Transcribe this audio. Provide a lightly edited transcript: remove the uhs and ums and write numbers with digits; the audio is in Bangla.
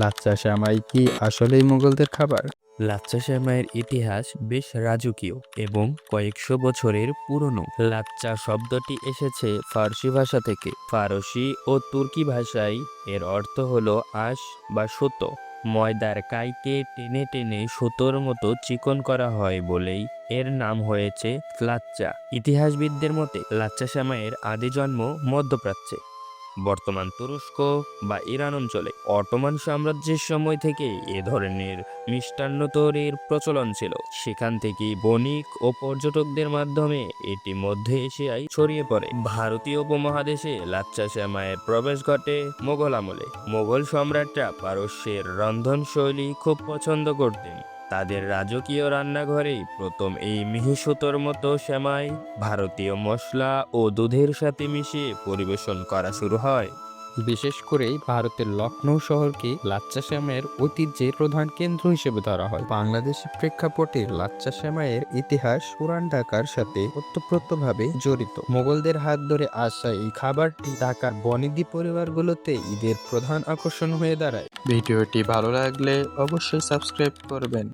লাচ্ছা সেমাই কি আসলেই মুঘলদের খাবার? লাচ্ছা সেমাইয়ের ইতিহাস বেশ রাজকীয় এবং কয়েকশো বছরের পুরনো। লাচ্চা শব্দটি এসেছে ফার্সি ভাষা থেকে। ফারসি ও তুর্কি ভাষায় এর অর্থ হলো আঁশ বা সুতো। ময়দার কাইকে টেনে টেনে সুতোর মতো চিকন করা হয় বলেই এর নাম হয়েছে লাচ্চা। ইতিহাসবিদদের মতে লাচ্চা সেমাইয়ের আদি জন্ম মধ্যপ্রাচ্যে, বর্তমান তুরস্ক বা ইরান অঞ্চলে। অটোমান সাম্রাজ্যের সময় থেকে এ ধরনের মিষ্টান্ন তৈরির প্রচলন ছিল। সেখান থেকেই বণিক ও পর্যটকদের মাধ্যমে এটি মধ্য এশিয়ায় ছড়িয়ে পড়ে। ভারতীয় উপমহাদেশে লাচ্ছা সেমাইয়ের প্রবেশ ঘটে মোগল আমলে। মোগল সম্রাটরা পারস্যের রন্ধনশৈলী খুব পছন্দ করতেন। তাদের রাজকীয় রান্নাঘরেই প্রথম এই মিহি সুতোর মতো সেমাই ভারতীয় মশলা ও দুধের সাথে মিশিয়ে পরিবেশন করা শুরু হয়। বিশেষ করে ভারতের লখনৌ শহরকে লাচ্ছা সেমাইয়ের ঐতিহ্যের প্রধান কেন্দ্র হিসেবে ধরা হয়। বাংলাদেশের প্রেক্ষাপটে লাচ্ছা সেমাইয়ের ইতিহাস পুরান ঢাকার সাথে ওতপ্রোতভাবে জড়িত। মোগলদের হাত ধরে আসা এই খাবারটি ঢাকার বনেদি পরিবারগুলোতে ঈদের প্রধান আকর্ষণ হয়ে দাঁড়ায়। ভিডিওটি ভালো লাগলে অবশ্যই সাবস্ক্রাইব করবেন।